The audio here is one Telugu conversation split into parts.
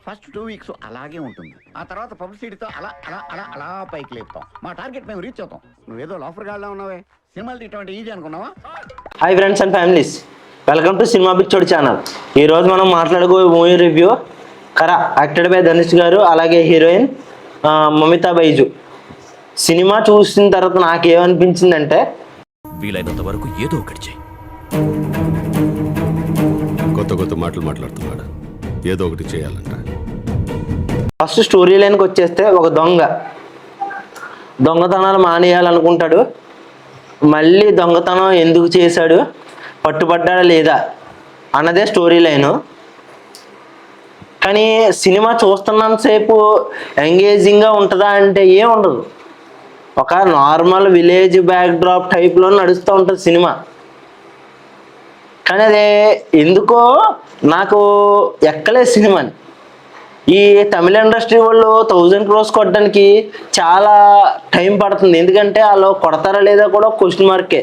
ఫస్ట్ 2 వీక్స్ అలాగే ఉంటుంది. ఆ తర్వాత పబ్లిసిటీతో అలా అలా అలా అలా పైకి లేపుతాం. మా టార్గెట్ మేము రీచ్ అవుతాం. నువ్వేదో లోఫర్ గాడ్లా ఉన్నావే. సినిమాలు తీయటం ఈజీ అనుకున్నావా? Hi friends and families, welcome to cinema picture channel. ఈరోజు మనం మాట్లాడుకోే మూవీ రివ్యూ కరా, యాక్టెడ్ బై ధనుష్ గారు, అలాగే హీరోయిన్ మమితా బైజు. సినిమా చూసిన తర్వాత నాకేమనిపించిందంటే, వీలైనంత వరకు ఏదో ఒకటి చేయి. కొత్త కొత్త మాటలు మాట్లాడుతున్నాడు, ఏదో ఒకటి చేయాలంట. ఫస్ట్ స్టోరీ లైన్కి వచ్చేస్తే, ఒక దొంగతనాలు మానేయాలనుకుంటాడు. మళ్ళీ దొంగతనం ఎందుకు చేశాడు, పట్టుబడ్డాడా లేదా అన్నదే స్టోరీ లైను. కానీ సినిమా చూస్తున్నంతసేపు ఎంగేజింగ్గా ఉంటుందా అంటే ఏం ఉండదు. ఒక నార్మల్ విలేజ్ బ్యాక్డ్రాప్ టైప్లో నడుస్తూ ఉంటుంది సినిమా. కానీ అదే ఎందుకో నాకు ఎక్కలేదు సినిమాని. ఈ తమిళ ఇండస్ట్రీ వాళ్ళు 1000 crores కొట్టడానికి చాలా టైం పడుతుంది. ఎందుకంటే వాళ్ళు కొడతారా లేదా కూడా క్వశ్చన్ మార్కే.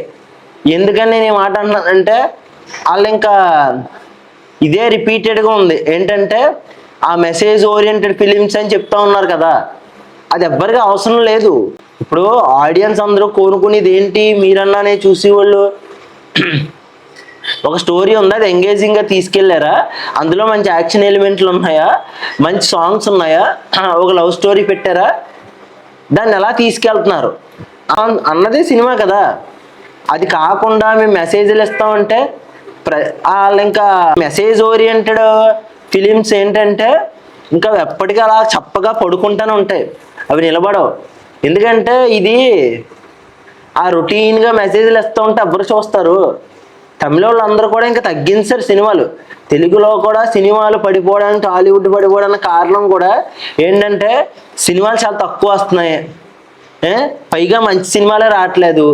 ఎందుకని నేను మాట అంటున్నానంటే, వాళ్ళు ఇంకా ఇదే రిపీటెడ్గా ఉంది. ఏంటంటే ఆ మెసేజ్ ఓరియంటెడ్ ఫిలిమ్స్ అని చెప్తా ఉన్నారు కదా, అది ఎవ్వరికి అవసరం లేదు. ఇప్పుడు ఆడియన్స్ అందరూ కోరుకునేది ఏంటి, మీరన్నానే చూసేవాళ్ళు ఒక స్టోరీ ఉందా, అది ఎంగేజింగ్గా తీసుకెళ్లారా, అందులో మంచి యాక్షన్ ఎలిమెంట్లు ఉన్నాయా, మంచి సాంగ్స్ ఉన్నాయా, ఒక లవ్ స్టోరీ పెట్టారా, దాన్ని ఎలా తీసుకెళ్తున్నారు అన్నదే సినిమా కదా. అది కాకుండా మేము మెసేజ్లు ఇస్తామంటే వాళ్ళు ఇంకా మెసేజ్ ఓరియంటెడ్ ఫిలిమ్స్ ఏంటంటే ఇంకా ఎప్పటికీ అలా చప్పగా పడుకుంటూనే ఉంటాయి, అవి నిలబడవు. ఎందుకంటే ఇది ఆ రొటీన్గా మెసేజ్లు ఇస్తూ ఉంటే ఎవరు చూస్తారు. తమిళ వాళ్ళు అందరూ కూడా ఇంకా తగ్గించారు సినిమాలు. తెలుగులో కూడా సినిమాలు పడిపోవడానికి, టాలీవుడ్ పడిపోవడానికి కారణం కూడా ఏంటంటే సినిమాలు చాలా తక్కువ వస్తున్నాయి, పైగా మంచి సినిమాలే రావట్లేదు.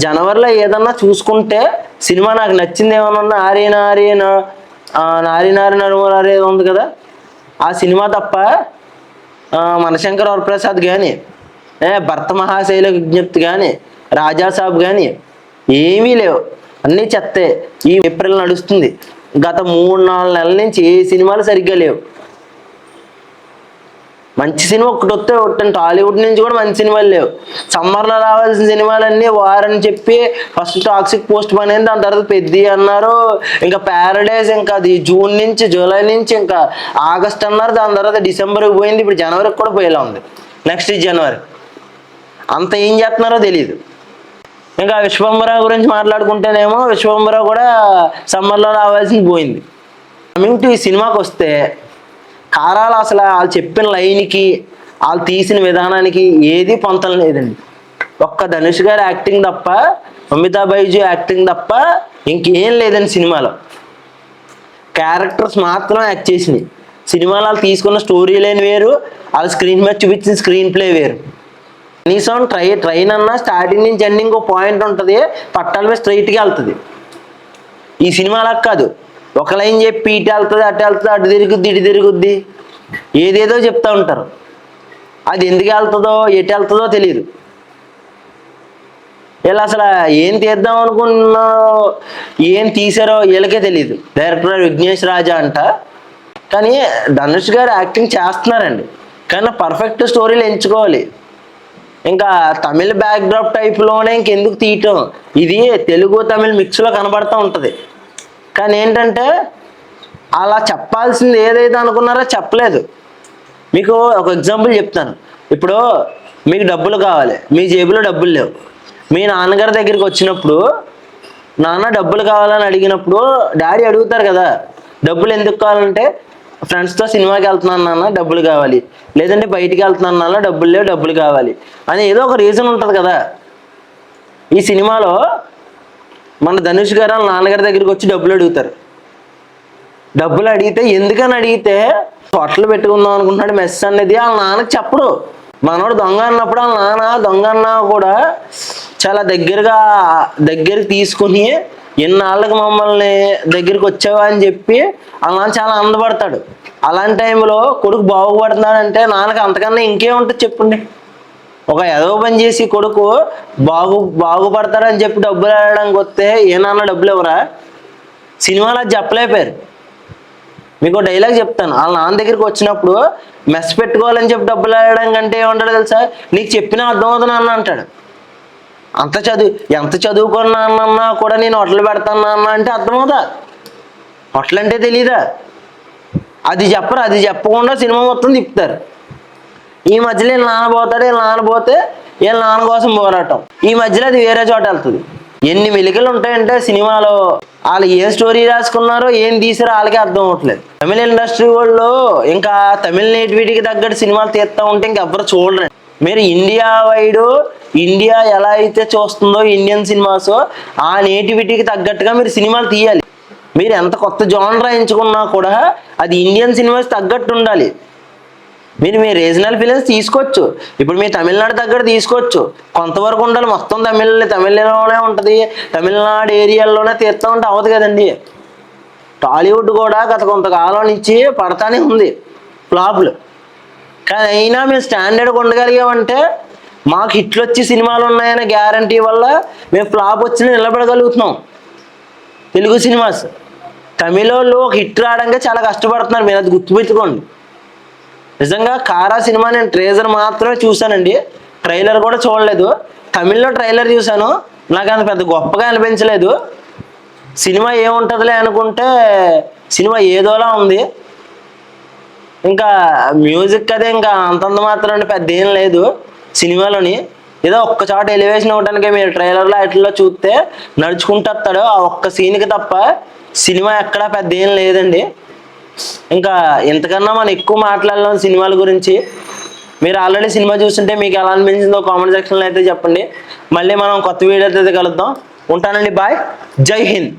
జనవరిలో ఏదన్నా చూసుకుంటే సినిమా నాకు నచ్చింది ఏమన్నా నారి నరుమరే ఉంది కదా, ఆ సినిమా తప్ప మనశంకర్ వరప్రసాద్ కానీ, భర్త మహాశైల విజ్ఞప్తి కానీ, రాజాసాబ్ కానీ ఏమీ లేవు, అన్నీ చెత్తే. ఈ ఏప్రిల్ నడుస్తుంది, గత 3-4 నెలల నుంచి ఏ సినిమాలు సరిగ్గా లేవు. మంచి సినిమా ఒకటి వస్తే ఒకటి, టాలీవుడ్ నుంచి కూడా మంచి సినిమాలు లేవు. సమ్మర్లో రావాల్సిన సినిమాలన్నీ వారని చెప్పి ఫస్ట్ టాక్సిక్ పోస్ట్ పోన్ అయింది, దాని తర్వాత పెద్ది అన్నారు, ఇంకా ప్యారడైజ్ ఇంకా అది జూన్ నుంచి జూలై నుంచి ఇంకా ఆగస్ట్ అన్నారు, దాని తర్వాత డిసెంబర్కి పోయింది, ఇప్పుడు జనవరికి కూడా పోయేలా ఉంది. నెక్స్ట్ జనవరి అంత ఏం చేస్తున్నారో తెలియదు. ఇంకా విశ్వంబరావు గురించి మాట్లాడుకుంటేనేమో విశ్వంబరావు కూడా సమ్మర్లో రావాల్సింది పోయింది. కమింగ్ టు ఈ సినిమాకి వస్తే, కారాలు అసలు వాళ్ళు చెప్పిన లైన్కి, వాళ్ళు తీసిన విధానానికి ఏది పొంతం లేదండి. ఒక్క ధనుష్ గారి యాక్టింగ్ తప్ప, మమితా బైజు యాక్టింగ్ తప్ప ఇంకేం లేదండి సినిమాలో. క్యారెక్టర్స్ మాత్రం యాక్ట్ చేసినాయి. సినిమాలో వాళ్ళు తీసుకున్న స్టోరీ లైన్ వేరు, వాళ్ళు స్క్రీన్ మీద చూపించిన స్క్రీన్ ప్లే వేరు. కనీసం ట్రైన్ అన్నా స్టార్టింగ్ నుంచి ఎండింగ్ ఒక పాయింట్ ఉంటుంది, పట్టాల మీద స్ట్రైట్గా వెళ్తుంది. ఈ సినిమాలకు కాదు, ఒక లైన్ చెప్పి ఇటు వెళ్తుంది, అటు వెళ్తుంది, అటు తిరుగుద్ది, ఇటు తిరుగుద్ది, ఏదేదో చెప్తూ ఉంటారు. అది ఎందుకు వెళ్తుందో ఎటు వెళ్తుందో తెలియదు. వీళ్ళు అసలు ఏం తీద్దాం అనుకున్నా, ఏం తీసారో వీళ్ళకే తెలియదు. డైరెక్టర్ విఘ్నేష్ రాజా అంట. కానీ ధనుష్ గారు యాక్టింగ్ చేస్తున్నారండి, కానీ పర్ఫెక్ట్ స్టోరీలు ఎంచుకోవాలి. ఇంకా తమిళ బ్యాక్డ్రాప్ టైప్లోనే ఇంకెందుకు తీయటం, ఇది తెలుగు తమిళ్ మిక్స్లో కనబడుతూ ఉంటుంది. కానీ ఏంటంటే అలా చెప్పాల్సింది ఏదైతే అనుకున్నారో చెప్పలేదు. మీకు ఒక ఎగ్జాంపుల్ చెప్తాను. ఇప్పుడు మీకు డబ్బులు కావాలి, మీ జేబులో డబ్బులు లేవు. మీ నాన్నగారి దగ్గరికి వచ్చినప్పుడు, నాన్న డబ్బులు కావాలని అడిగినప్పుడు డాడీ అడుగుతారు కదా, డబ్బులు ఎందుకు కావాలంటే ఫ్రెండ్స్తో సినిమాకి వెళ్తున్నాను నాన్న డబ్బులు కావాలి, లేదంటే బయటికి వెళ్తున్నాను నాన్న డబ్బులు లేవు డబ్బులు కావాలి అని ఏదో ఒక రీజన్ ఉంటుంది కదా. ఈ సినిమాలో మన ధనుష్ గారు వాళ్ళ నాన్నగారి దగ్గరికి వచ్చి డబ్బులు అడుగుతారు. డబ్బులు అడిగితే, ఎందుకని అడిగితే హోటల్ పెట్టుకుందాం అనుకుంటున్నాడు మెస్ అనేది వాళ్ళ నాన్నకి చెప్పడు. మనోడు దొంగ అన్నప్పుడు వాళ్ళ నాన్న దొంగ అన్నా కూడా చాలా దగ్గరికి తీసుకుని, ఎన్నాళ్ళకి మమ్మల్ని దగ్గరికి వచ్చావా అని చెప్పి వాళ్ళ నాన్న చాలా ఆనందపడతాడు. అలాంటి టైంలో కొడుకు బాగుపడుతున్నాడంటే నాన్నకి అంతకన్నా ఇంకేముంటుంది చెప్పండి. ఒక ఎదవ పని చేసి కొడుకు బాగుపడతాడని చెప్పి డబ్బులు అడగడానికి వస్తే ఏ నాన్న డబ్బులు ఎవరా, సినిమాలో చెప్పలేపారు. మీకు డైలాగ్ చెప్తాను. వాళ్ళ నాన్న దగ్గరికి వచ్చినప్పుడు మెస్ పెట్టుకోవాలని చెప్పి డబ్బులు అడగడం కంటే ఏమంటాడు తెలుసా, నీకు చెప్పినా అర్థమవుతుంది అన్న అంటాడు. ఎంత చదువుకున్నా అన్నా కూడా నేను హోటల్ పెడతాను అన్న అంటే అర్థమవుతా? హోటల్ అంటే తెలీదా? అది చెప్పరు. అది చెప్పకుండా సినిమా మొత్తం తిప్పుతారు. ఈ మధ్యలో వీళ్ళ నాన్న పోతాడు, వీళ్ళ నాన్న పోతే వీళ్ళ నాన్న కోసం పోరాటం. ఈ మధ్యలో అది వేరే చోట వెళ్తుంది. ఎన్ని మెలికలు ఉంటాయంటే సినిమాలో. వాళ్ళు ఏం స్టోరీ రాసుకున్నారో ఏం తీసారో వాళ్ళకే అర్థం అవ్వట్లేదు. తమిళ ఇండస్ట్రీ వాళ్ళు ఇంకా తమిళ నేటివిటీకి తగ్గట్టు సినిమాలు తీస్తూ ఉంటే ఇంకెవ్వరు చూడరండి. మీరు ఇండియా వైడ్ ఇండియా ఎలా అయితే చూస్తుందో ఇండియన్ సినిమాస్, ఆ నేటివిటీకి తగ్గట్టుగా మీరు సినిమాలు తీయాలి. మీరు ఎంత కొత్త జానర్ ఎంచుకున్నా కూడా అది ఇండియన్ సినిమాస్ తగ్గట్టు ఉండాలి. మీరు మీ రీజనల్ ఫిలిమ్స్ తీసుకోవచ్చు. ఇప్పుడు మీ తమిళనాడు దగ్గర తీసుకోవచ్చు, కొంతవరకు ఉండాలి. మొత్తం తమిళలోనే ఉంటుంది, తమిళనాడు ఏరియాల్లోనే తీస్తూ ఉంటే అవ్వదు కదండి. టాలీవుడ్ కూడా గత కొంతకాలం నుంచి పడతానే ఉంది ఫ్లాప్లు. కానీ అయినా మేము స్టాండర్డ్గా ఉండగలిగామంటే మాకు హిట్లు వచ్చి సినిమాలు ఉన్నాయనే గ్యారంటీ వల్ల మేము ఫ్లాప్ వచ్చి నిలబడగలుగుతున్నాం. తెలుగు సినిమాస్ తమిళలో ఒక హిట్ రావడానికి చాలా కష్టపడుతున్నారు. మీరు అది గుర్తుపెట్టుకోండి. నిజంగా కారా సినిమా నేను ట్రేజర్ మాత్రమే చూశానండి, ట్రైలర్ కూడా చూడలేదు. తమిళ్లో ట్రైలర్ చూశాను, నాకు అంత పెద్ద గొప్పగా అనిపించలేదు. సినిమా ఏముంటుందిలే అనుకుంటే సినిమా ఏదోలా ఉంది. ఇంకా మ్యూజిక్ అదే ఇంకా అంతంత మాత్రం పెద్ద ఏం లేదు సినిమాలోని. ఏదో ఒక్క చోట ఎలివేషన్ అవ్వడానికి మీరు ట్రైలర్లో వాటిల్లో చూస్తే నడుచుకుంటూ వస్తాడు ఆ ఒక్క సీన్కి తప్ప సినిమా ఎక్కడా పెద్ద ఏం లేదండి. ఇంకా ఇంతకన్నా మనం ఎక్కువ మాట్లాడలేం సినిమాల గురించి. మీరు ఆల్రెడీ సినిమా చూస్తుంటే మీకు ఎలా అనిపించిందో కామెంట్ సెక్షన్లో అయితే చెప్పండి. మళ్ళీ మనం కొత్త వీడియోతో అయితే కలుద్దాం. ఉంటానండి, బాయ్, జై హింద్.